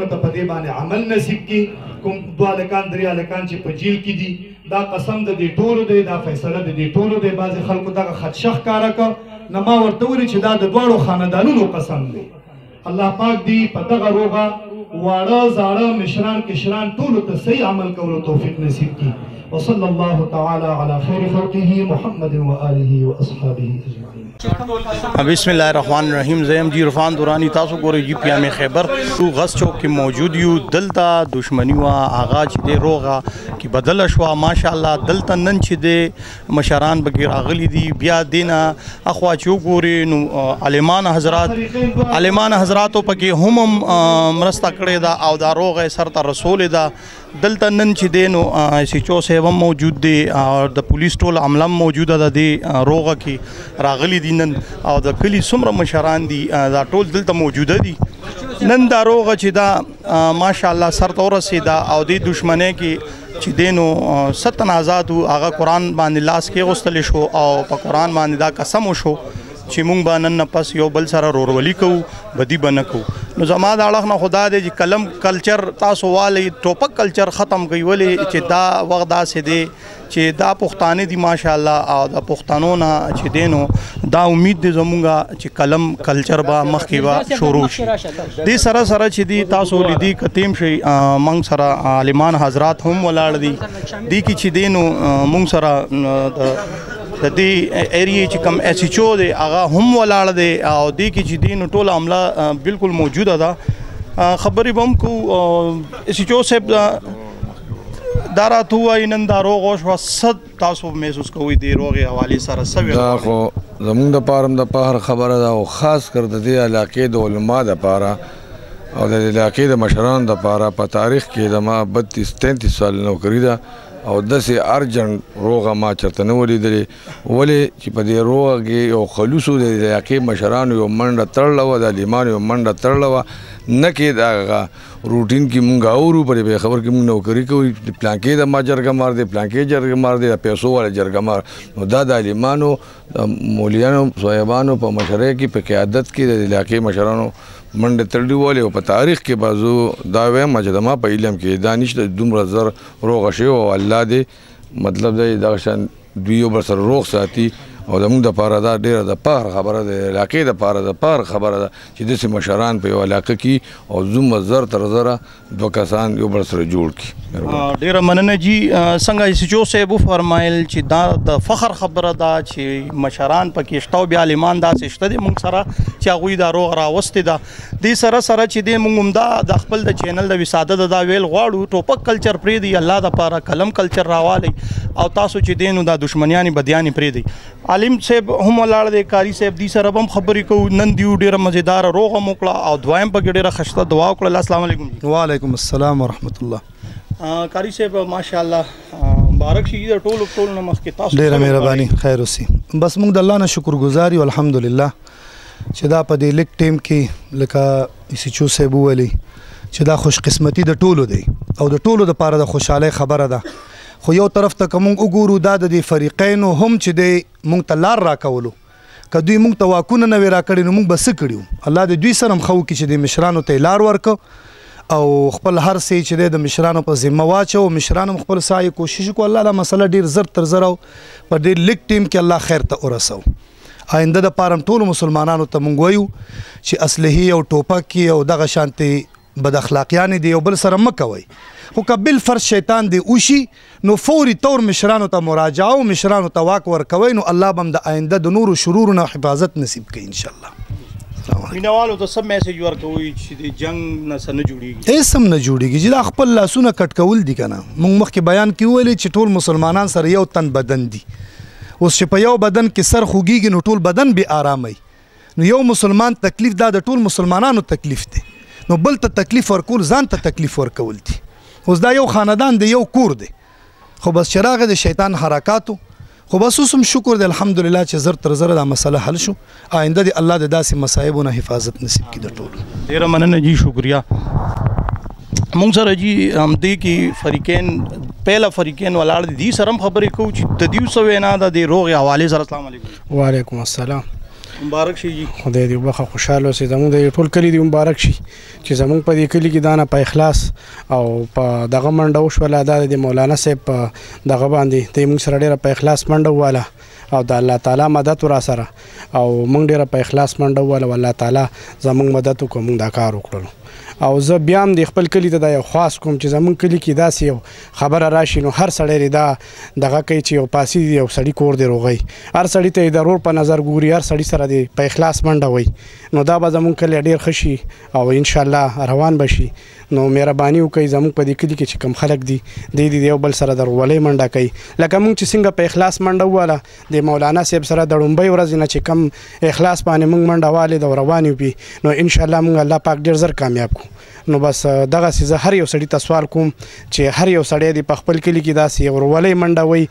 ورته په دې باندې عمل نصیب کړي. کوم 2 هلکان 3 هلکان چې په جیل کې دي دا قسم د دې ټولو دی، دا فیصله د دې ټولو دی. بعضې خلکو دغه خدشه ښکاره کړه، نه ما ورته وویل چې دا د دواړو خاندانونو قسم دی. الله پاک دی په دغه روغه واړه زاړه مشران کشران ټولو ته صحیح عمل کولو توفیق نصیب کړي. وصلی الله تعالی علی خیر خلقه محمد و آله و اصحابه اجمعین. بسم الله الرحمن الرحیم. زیم جی عرفان دورانی، تاسو ګورئ جی پیام خیبر غز چوک کې موجود یو. دلته دشمنی وا آغا چې دی روغه کې بدله شوه ماشاءالله. دلته نن چې دی مشران بګې راغلي دي، بیا دینه اخوا چې وګورئ نو عالمان حضراتو پکې هم مرسته کړې ده او دا روغه سر ته رسولې ده. دلته نن چې دی نو SHO صاحب هم موجود دی او د پولیس ټول عمله هم موجوده ده. د روغه کې راغلي دي نن او د کلي څومره مشران دي دا ټول دلته موجوده دي. نن دا روغه چې دا ماشاءالله سر ته ورسېده او د دشمنۍ کې چې دی نو 7 تنازعات هغه قرآن باندې لاس کې غوستلی شو او په قرآن باندې دا قسم وشو چې مونږ به نن نه پس یو بل سره رورولي کوو، بدي به نه کوو. نو زما د اړخ نه خدا دی چې قلم کلچر تاسو والی ټوپک کلچر ختم کوي، ولې چې دا وخت داسې دی چې دا پښتانه دي ماشاءالله او د پښتنو نه چې دی نو دا امید دی زمونږ چې قلم کلچر به مخکې به شروع شي. دې سره سره چې دی تاسو لیدي کتیم شي موږ سره عالمان حضرات هم ولاړ دي. دې کې چې دی نو موږ سره د دې ایریې چې کوم SHO دی هغه هم ولاړ دی او دې کې چې دی نو ټوله عمله بالکل موجوده ده. خبرې به هم کوو SHO صاحب دا راته ووایي نن دا روغه وشوه، څه تاسو محسوس کوئ دې روغې حوالې سره؟ څه دا خو زمونږ دپاره هم د فخر خبره ده او خاص کر د دې علاقې د علما دپاره او د علاقې د مشرانو دپاره په تاریخ کې د ما 32-33 سال نوکري ده او داسې ارجنټ روغه ما چېرته نه ولیدلې. ولې چې په دې روغه کې یو خلوصو د علاقې مشرانو یو منډه تړله وه، د عالمانو یو منډه تړله وه. نه کې د هغه روټین کې مونږ اورو په دې خبر کې مونږ نوکري کوو، پلانکې د ما جرګه مار دی، پلانکې جرګه مار دی، د پیسو والا جرګه مار. نو دا د عالمانو د مولیانو صاحبانو په مشرۍ کې په قیادت کې د علاقې مشرانو منډه تړلې ولې او په تاریخ کې بازو دا وایم چې د ما په علم کې دا نشته دومره زر روغه شوی او الله دې مطلب دی دغه شان دوی یو بل سره روغ ساتي او زموږ دپاره دا ډېره د فخر خبره ده، د علاقې دپاره د فخر خبره ده چې داسې مشران په یو علاقه کې او زومره زر تر زره 2 کسان یو بل سره جوړ کړي. ډېره مننه جی. څنګه SHO صاحب وفرمایل چې دا د فخر خبره ده چې مشران پکې شته او بیا عالمان داسې شته دي موږ سره چې هغوی دا روغ راوستې ده. دې سره سره چې دی موږ هم دا د خپل د چینل د وساده د دا ویل غواړو ټوپک کلچر پرېږدي، الله دپاره قلم کلچر راوالی او تاسو چې دی نو دا دشمنیانې بدیانې پرېږدئ. عالم صاحب هم ولاړ دی، کاري صاحب دې سره به هم خبرې کوو. نن دیو ډېره مزیداره روغه مو کړه او دعا هم پکې ډېره ښایسته دعا وکړله. السلام علیکم. وعلیکم السلام ورحمت الله. کاري صاحب ماشاءالله مبارک شي د ټولو نه مخکې تاسو ډېره مهرباني خیر اوسي. بس موږ د الله نه شکرګزار یو الحمدلله چې دا په دې لیک ټیم کې لکه SHO صاحب وویلي چې دا خوش قسمتي د ټولو دی او د ټولو دپاره د خوشحالۍ خبره ده. خو یو طرف ته که موږ وګورو دا د دې فریقینو هم چې دی موږ ته لار راکولو، که دوی موږ ته واکونه نه وي راکړي نو موږ به څه کړي؟ الله د دوی سره هم ښه وکړي چې د مشرانو ته یې لار ورکړه او خپل هر څه چې دی د مشرانو په ذمه واچو. مشران هم خپل سعی کوشش وکړو، الله دا مسله ډېر زر تر زر او په ډېر لیک ټیم کې الله خیر ته ورسو. آینده دپاره هم ټولو مسلمانانو ته موږ وایو چې اسلحې او ټوپک او دغه شانتې بد اخلاقیانې دی یو بل سره مه کوئ. خو که بالفرض شیطان دی وشي نو فوري طور مشرانو ته مراجعه او مشرانو ته واک ورکوئ نو الله به هم د آینده د نورو شرورو نه حفاظت نصیب کوي انشاءالله. مینوالو ته څه میسج ورکوئ چې د جنګ نه څه نه جوړېږي؟ هېڅ هم نه جوړېږي چې دا خپل لاسونه کټ کول دي که نه. موږ مخکې بیان کې وویلې چې ټول مسلمانان سره یو تن بدن دي. اوس چې په یو بدن کې سر خوږېږي نو ټول بدن بې آراموي. نو یو مسلمان تکلیف دا د ټول مسلمانانو تکلیف دی، نو بل ته تکلیف ورکول ځان ته تکلیف ورکول دي. اوس دا یو خاندان دی، یو کور دی، خو بس چې راغی د شیطان حرکاتو. خو بس اوس هم شکر دی الحمدلله چې زر تر زره دا مسله حل شو. آینده دی الله د داسې مصایبو نه حفاظت نصیب کړي د ټولو. ډېره مننه جی، شکریہ. موږ سره جی همدې کې فریقین پهله فریقین ولاړ دي، دې سره هم خبرې کوو چې د دیو څه وینا ده د روغې حوالې سره. السلام علیکم. وعلیکم السلام. مبارک شي جی. خدای دې وبخښه خوشحاله اوسئ زموږ د ټول کلي دې مبارک شي چې زموږ په دې کلي کې دا نه په اخلاص او په دغه منډه وشوله دا د مولانا صاحب په دغه باندې ته موږ سره ډېره په اخلاص منډه وواله او د الله تعالی مدد را سره او موږ ډېره په اخلاص منډه وواله او الله تعالی زموږ مدد وکړو موږ دا کار وکړلو او زه بیا هم د خپل کلي ته دا یو خاص کوم چې زموږ کلي کې داسې یو خبره راشي نو هر سړی دا دغه کوي چې یو پاسي یو سړي کور دی روغی هر سړي ته یې د رور په نظر ګوري هر سړي سره دی په اخلاص منډه وي نو دا به زموږ کلی ډېر ښه شي او انشاءالله روان به شي نو مهرباني وکړئ زموږ په دې کلي کې چې کوم خلک دي دی د یو بل سره د ورولۍ منډه کوي لکه موږ چې څنګه په اخلاص منډه وواله د مولانا صاحب سره د لومبۍ ورځې نه چې کم اخلاص باندې موږ منډه والې د روان یو پي نو انشاءالله موږ الله پاک ډېر زر کامیاب کړو نو بس دغسې زه هر یو سړي ته سوال کوم چې هر یو سړی دی په خپل کلي کې داسې یو ورولۍ منډه وي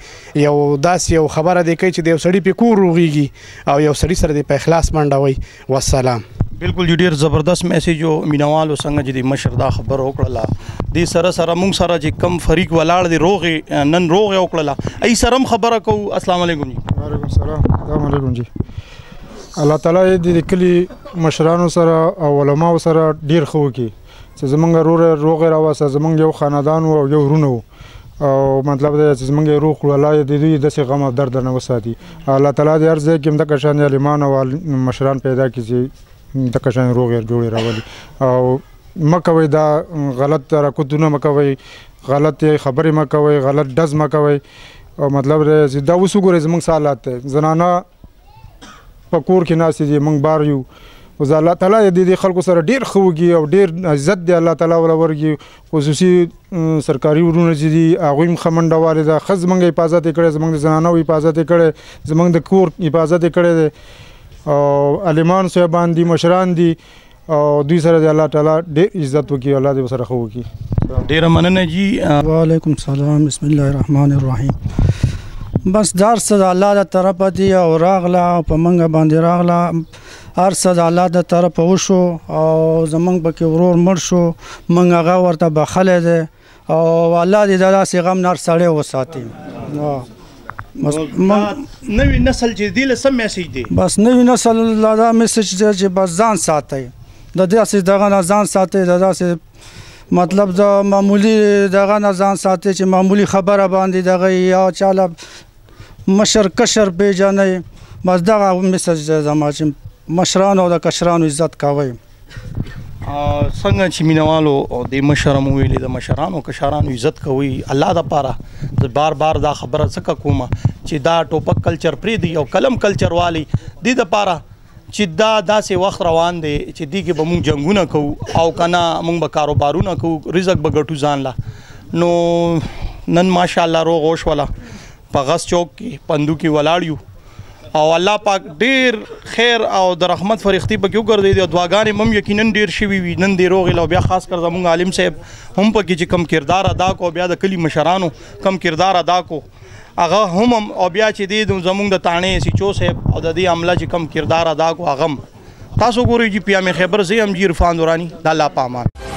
یو داسې یو خبره دی کوي چې د یو سړي پې کور روغېږي او یو سړي سره دی په اخلاص منډه وي والسلام. بالکل جی ډېر زبردست میسیج او مینوالو څنګه چې د مشر دا خبره وکړله دې سره سره موږ سره چې کم فریق ولاړ دی روغې نن روغې وکړله ای سره هم خبره کوو. السلام علیکم جی. وعلیکم السلام. السلام علیکم جی. الله تعالی دې د کلي مشرانو سره او علماو سره ډېر ښه وکړي چې زمونږ روغې راوسته زمونږ یو خاندان او یو ورونه و او مطلب دا چې زمونږ یې روغ کړو الله یې د دوی داسې غم او درد نه وساتي الله تعالی دې هر ځای کې همدغه شان عالمان او مشران پیدا کړي چې دغه شان روغې جوړې راولي او مه کوئ دا غلط حرکتونه مه کوئ غلط خبرې مه کوئ غلط ډز مه کوئ او مطلب چې دا اوس وګورئ زمونږ څه حالات دی زنانه په کور کې ناستې دي موږ بار یو اوس الله تعالی د خلکو سره ډېر ښه وکړي او ډېر عزت دی الله تعالی وله ورکړي خصوصي سرکاري ورونه چې دي هغوی هم ښه منډه والې ده ښه زموږ حفاظت یې کړی زموږ د زنانو حفاظت یې کړی زموږ د کور حفاظت یې کړی دی او عالمان صاحبان دي مشران دي او دوی سره د الله تعالی ډېر عزت وکړي الله دې ورسره ښه وکړي. ډېره مننه جی. وعلیکم السلام. بسم الله الرحمن الرحیم. بس دار څه د الله د طرفه دی او راغله او په موږ باندې راغله هر څه د الله د طرفه وشو او زموږ پکې ورور مړ شو موږ هغه ورته بخلی دی او الله دې د داسې غم نه هر سړی وساتي. نوی نسل چې دی له څه میسیج دی؟ بس نوی نسل دا میسیج دی چې بس ځان ساتئ د داسې دغه نه ځان ساتئ د داسې مطلب د معمولی دغه نه ځان ساتئ چې معمولی خبره باندې دغه یا چاله مشر کشر پیژنئ بس دغه میسیج دی زما چې مشرانو او د کشرانو عزت کوئ. څنګه چې مینوالو د مشر مو ویلې د مشرانو کشرانو عزت کوي الله دپاره زه بار بار دا خبره ځکه کومه چې دا ټوپک کلچر پرېږدي او قلم کلچر والی دې دپاره چې دا داسې وخت روان دی چې دې کې به مونږ جنګونه کوو او که نه مونږ به کاروبارونه کوو رزق به ګټو ځان له نو نن ماشاءالله روغ وشوله په غس چوک کې پندو کې ولاړ یو او الله پاک ډیر خیر او د رحمت فرښتې پکې وګرځېدې او دعاګانې هم یقینا ډیر شوي وي نن دې روغې له بیا خاص کر زموږ عالم صاحب هم پکې چې کم کردار ادا کو بیا د کلي مشرانو کم کردار ادا کو هغه هم او بیا چې دې زموږ د تاڼې سیچو صاحب او د دې عمله چې کم کردار ادا کو هغه تاسو ګورئ جی پیام خیبر زه هم جی عرفان دورانی د الله په امان.